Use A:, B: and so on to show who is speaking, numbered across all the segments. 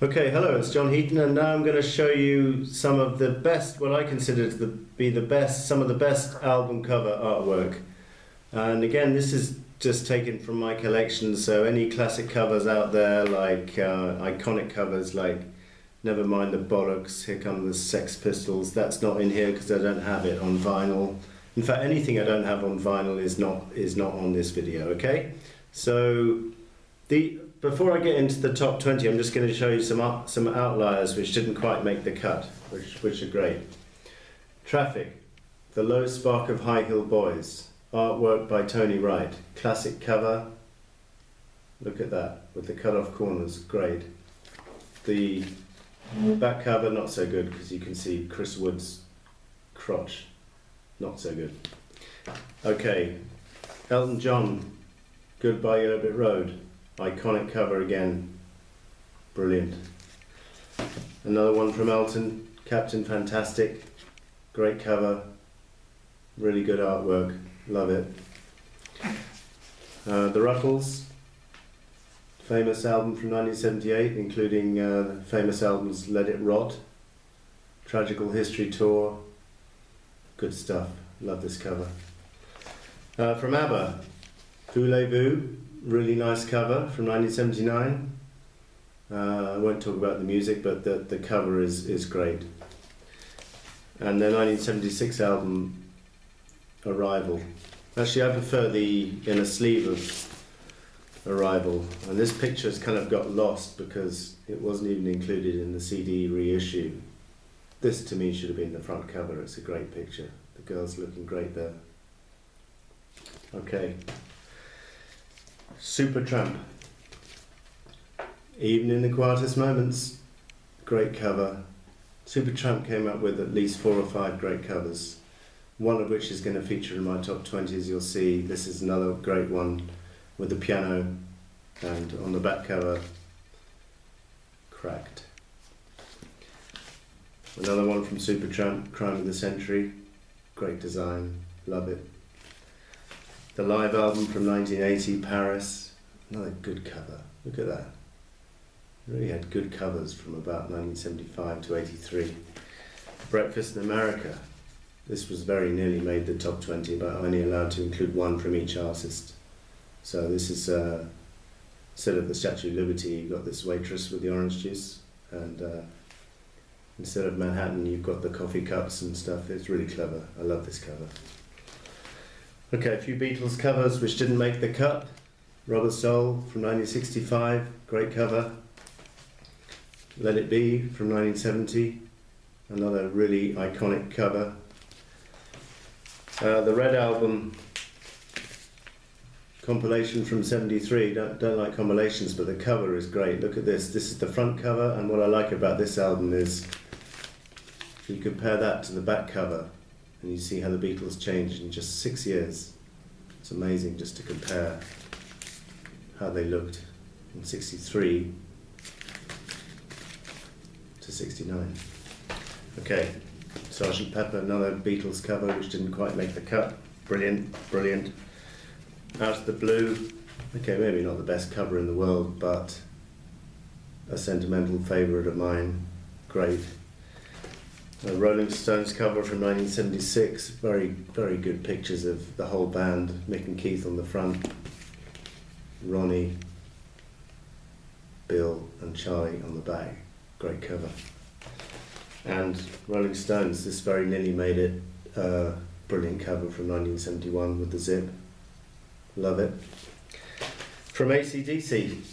A: Okay, hello, it's John Heaton, and now I'm going to show you some of the best, what I consider to be the best, some of the best album cover artwork. And again, this is just taken from my collection, so any classic covers out there, like iconic covers like Never Mind the Bollocks, Here Come the Sex Pistols, that's not in here because I don't have it on vinyl. In fact, anything I don't have on vinyl is not on this video, okay? So, before I get into the top 20, I'm just going to show you some outliers which didn't quite make the cut, which are great. Traffic, The Low Spark of High Hill Boys, artwork by Tony Wright, classic cover, look at that, with the cut-off corners, great. The back cover, not so good, because you can see Chris Wood's crotch, not so good. Okay, Elton John, Goodbye Yellow Brick Road, iconic cover again, brilliant. Another one from Elton, Captain Fantastic, great cover, really good artwork, love it. The Ruttles, famous album from 1978, including famous albums Let It Rot, Tragical History Tour, good stuff, love this cover. From Abba, Voulez-Vous, really nice cover from 1979. I won't talk about the music, but the cover is great. And the 1976 album, Arrival. Actually, I prefer the inner sleeve of Arrival. And this picture's kind of got lost because it wasn't even included in the CD reissue. This, to me, should have been the front cover. It's a great picture. The girl's looking great there. Okay. Supertramp, Even in the Quietest Moments, great cover. Supertramp came up with at least 4 or 5 great covers, one of which is going to feature in my top 20, as you'll see. This is another great one with the piano, and on the back cover, Cracked. Another one from Supertramp, Crime of the Century, great design, love it. The live album from 1980, Paris, another good cover, look at that. Really had good covers from about 1975 to 83. Breakfast in America, this was very nearly made the top 20, but only allowed to include one from each artist. So this is, instead of the Statue of Liberty, you've got this waitress with the orange juice, and instead of Manhattan, you've got the coffee cups and stuff. It's really clever, I love this cover. Okay, a few Beatles covers which didn't make the cut. Rubber Soul from 1965, great cover. Let It Be from 1970, another really iconic cover. The Red Album compilation from 73, don't like compilations, but the cover is great. Look at this, this is the front cover, and what I like about this album is you compare that to the back cover, and you see how the Beatles changed in just 6 years. It's amazing just to compare how they looked in 63 to 69. Okay, Sgt. Pepper, another Beatles cover which didn't quite make the cut. Brilliant, brilliant. Out of the Blue, okay, maybe not the best cover in the world, but a sentimental favourite of mine. Great. A Rolling Stones cover from 1976, very good pictures of the whole band, Mick and Keith on the front, Ronnie, Bill and Charlie on the back, great cover. And Rolling Stones, this very nearly made it, brilliant cover from 1971 with the zip, love it. From AC/DC,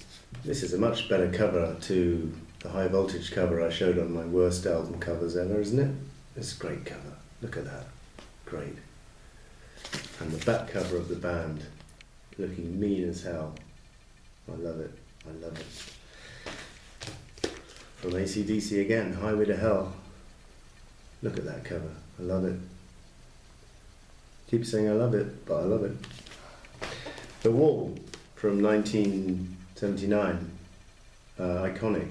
A: this is a much better cover to the High Voltage cover I showed on my worst album covers ever, isn't it? It's a great cover. Look at that. Great. And the back cover of the band, looking mean as hell. I love it. I love it. From AC/DC again, Highway to Hell. Look at that cover. I love it. Keep saying I love it, but I love it. The Wall from 1979. Iconic.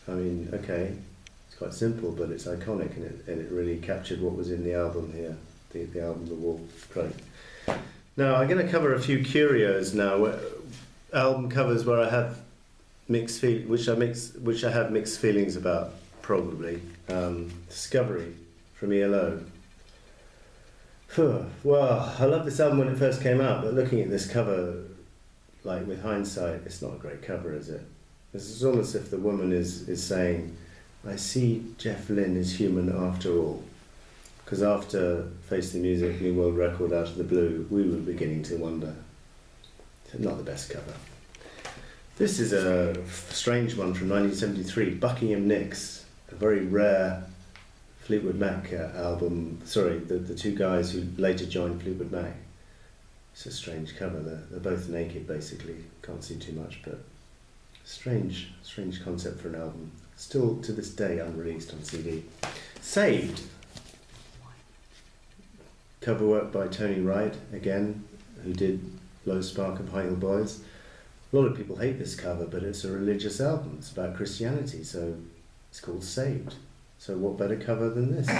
A: I mean, okay, it's quite simple, but it's iconic, and it really captured what was in the album here, the album The Wall. Great. Now, I'm going to cover a few curios now, album covers where I have which I have mixed feelings about, probably. Discovery from ELO. Well, I loved this album when it first came out, but looking at this cover, like with hindsight, it's not a great cover, is it? It's almost as if the woman is saying, I see Jeff Lynne is human after all. Because after Face the Music, New World Record, Out of the Blue, we were beginning to wonder. Not the best cover. This is a strange one from 1973, Buckingham Nicks, a very rare Fleetwood Mac album. Sorry, the two guys who later joined Fleetwood Mac. It's a strange cover. They're both naked, basically. Can't see too much, but strange concept for an album. Still to this day unreleased on CD. Saved. Cover work by Tony Wright again, who did Low Spark and High Heel Boys. A lot of people hate this cover, but it's a religious album. It's about Christianity, so it's called Saved. So what better cover than this?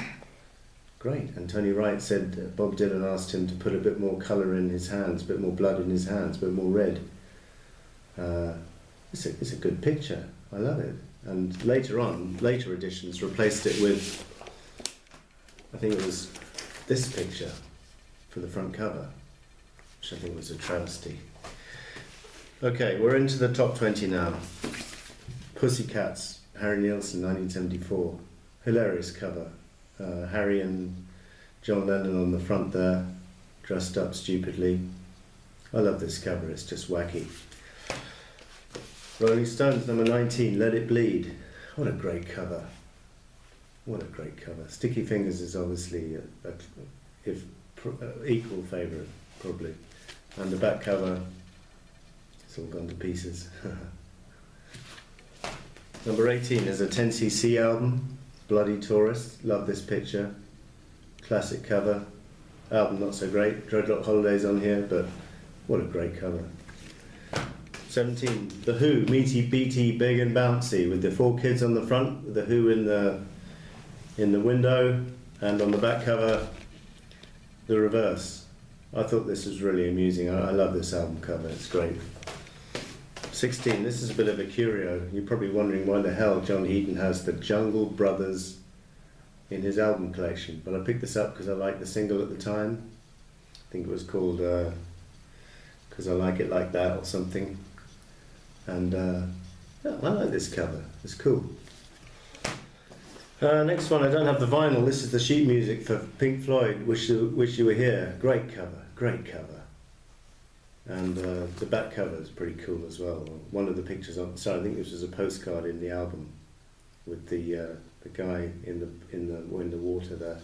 A: Great. And Tony Wright said Bob Dylan asked him to put a bit more colour in his hands, a bit more blood in his hands, a bit more red. It's a good picture. I love it. And later editions replaced it with, I think it was this picture for the front cover, which I think was a travesty. Okay, we're into the top 20 now. Pussycats, Harry Nilsson, 1974. Hilarious cover. Harry and John Lennon on the front there, dressed up stupidly. I love this cover, it's just wacky. Rolling Stones, number 19, Let It Bleed. What a great cover. What a great cover. Sticky Fingers is obviously equal favourite, probably. And the back cover, it's all gone to pieces. Number 18 is a 10cc album, Bloody Tourist. Love this picture. Classic cover. Album not so great. Dreadlock Holidays on here, but what a great cover. 17, The Who, Meaty Beaty, Big and Bouncy, with the 4 kids on the front, with The Who in the window, and on the back cover, the reverse. I thought this was really amusing. I love this album cover, it's great. 16, this is a bit of a curio. You're probably wondering why the hell John Heaton has the Jungle Brothers in his album collection, but I picked this up because I liked the single at the time. I think it was called Because I Like It Like That or something. And yeah, I like this cover, it's cool. Next one, I don't have the vinyl. This is the sheet music for Pink Floyd, Wish You Were Here. Great cover, great cover. And the back cover is pretty cool as well. One of the pictures on, sorry, I think this was a postcard in the album with the guy in the water there.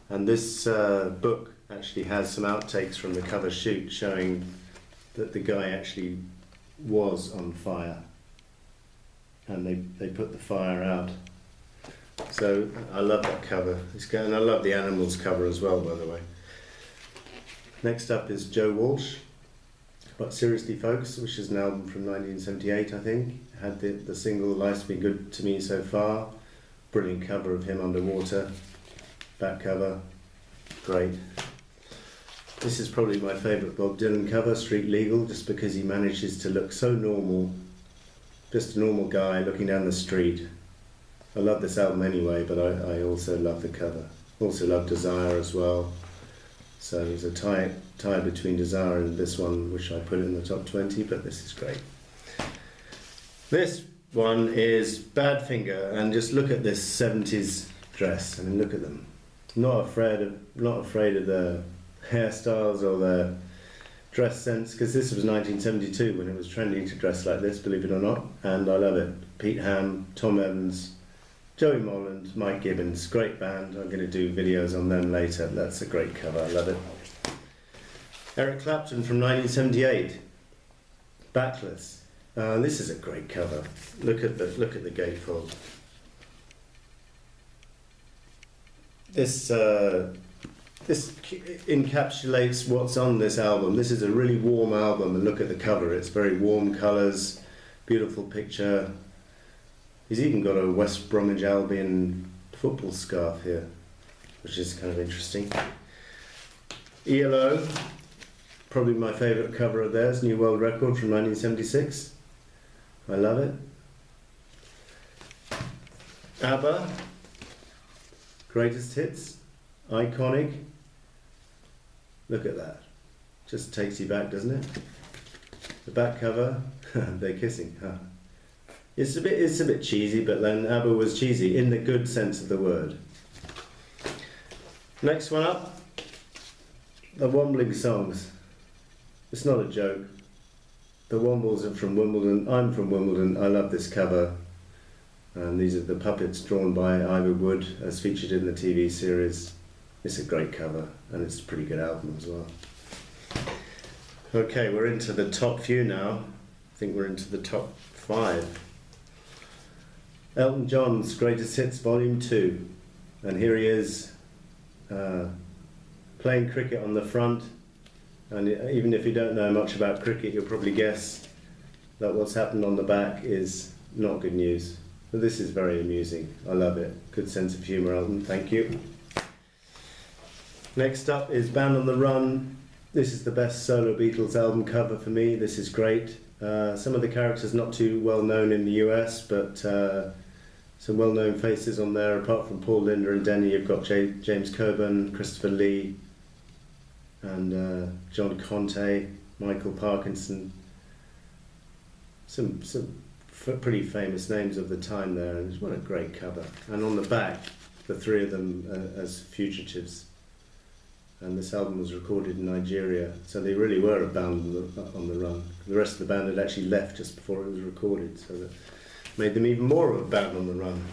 A: And this book actually has some outtakes from the cover shoot showing that the guy actually was on fire, and they put the fire out. So I love that cover. And I love the Animals cover as well, by the way. Next up is Joe Walsh, but Seriously Folks, which is an album from 1978, I think. Had the single Life's Been Good to Me So Far. Brilliant cover of him underwater. Back cover, great. This is probably my favourite Bob Dylan cover, Street Legal, just because he manages to look so normal. Just a normal guy looking down the street. I love this album anyway, but I also love the cover. Also love Desire as well. So there's a tie between Desire and this one, which I put in the top 20, but this is great. This one is Badfinger, and just look at this 70s dress. I mean, look at them. Not afraid of the hairstyles or their dress sense, because this was 1972 when it was trendy to dress like this, believe it or not, and I love it. Pete Ham, Tom Evans, Joey Molland, Mike Gibbons, great band. I'm going to do videos on them later. That's a great cover, I love it. Eric Clapton from 1978, Backless. This is a great cover. Look at the gatefold. This encapsulates what's on this album. This is a really warm album, and look at the cover. It's very warm colours, beautiful picture. He's even got a West Bromwich Albion football scarf here, which is kind of interesting. ELO, probably my favourite cover of theirs, New World Record from 1976. I love it. Abba, greatest hits, iconic. Look at that. Just takes you back, doesn't it? The back cover, they're kissing. Huh? It's a bit cheesy, but then Abba was cheesy in the good sense of the word. Next one up, the Wombling songs. It's not a joke. The Wombles are from Wimbledon. I'm from Wimbledon. I love this cover. And these are the puppets drawn by Ivor Wood, as featured in the TV series. It's a great cover, and it's a pretty good album as well. Okay, we're into the top few now. I think we're into the top 5. Elton John's Greatest Hits Volume 2. And here he is, playing cricket on the front. And even if you don't know much about cricket, you'll probably guess that what's happened on the back is not good news. But this is very amusing. I love it. Good sense of humour, Elton. Thank you. Next up is Band on the Run. This is the best solo Beatles album cover for me. This is great. Some of the characters not too well known in the US, but some well-known faces on there. Apart from Paul, Linda and Denny, you've got James Coburn, Christopher Lee, and John Conte, Michael Parkinson. Some pretty famous names of the time there, and what a great cover. And on the back, the three of them as fugitives. And this album was recorded in Nigeria, so they really were a band on the run. The rest of the band had actually left just before it was recorded, so that made them even more of a band on the run.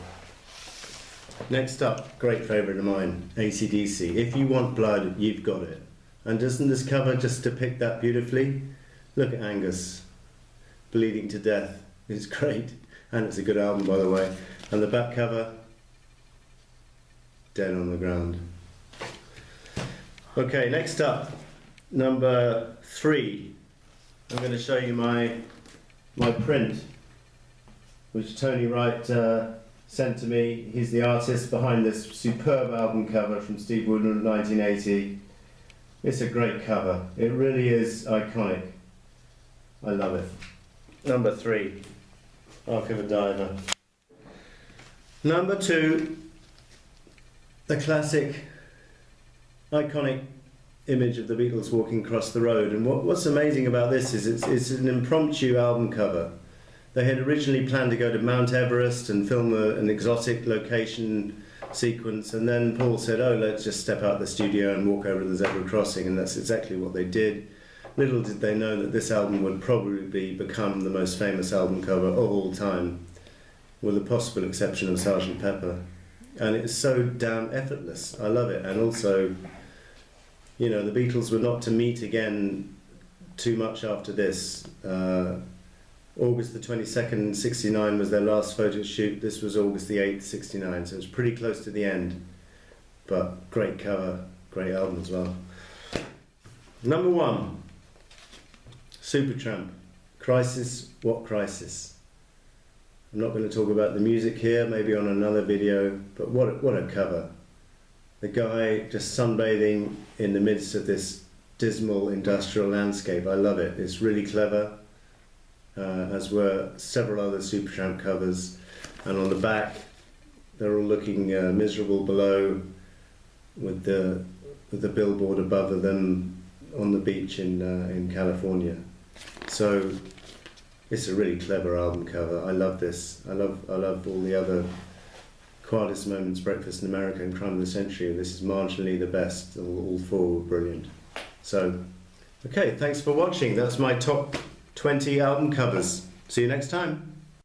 A: Next up, great favourite of mine, AC/DC. If you want blood, you've got it. And doesn't this cover just depict that beautifully? Look at Angus, bleeding to death. It's great, and it's a good album, by the way. And the back cover, dead on the ground. Okay, next up, number 3. I'm going to show you my print, which Tony Wright sent to me. He's the artist behind this superb album cover from Steve Woodland, 1980. It's a great cover. It really is iconic. I love it. Number 3, Ark of a Diver. Number 2, the classic, iconic image of the Beatles walking across the road. And what's amazing about this is it's an impromptu album cover. They had originally planned to go to Mount Everest and film an exotic location sequence, and then Paul said, oh, let's just step out the studio and walk over to the zebra crossing, and that's exactly what they did. Little did they know that this album would probably become the most famous album cover of all time, with the possible exception of Sgt. Pepper. And it's so damn effortless. I love it. And also, you know, the Beatles were not to meet again too much after this. August the 22nd, 69 was their last photo shoot. This was August the 8th, 69, so it's pretty close to the end. But great cover, great album as well. Number 1, Supertramp, Crisis, What Crisis. I'm not going to talk about the music here, maybe on another video, but what a cover. The guy just sunbathing in the midst of this dismal industrial landscape. I love it. It's really clever. As were several other Supertramp covers, and on the back they're all looking miserable below, with the billboard above them on the beach in California. So it's a really clever album cover. I love this. I love all the other Quietest Moments, Breakfast in America, and Crime of the Century, and this is marginally the best. All 4 were brilliant. So, okay, thanks for watching. That's my top 20 album covers. See you next time.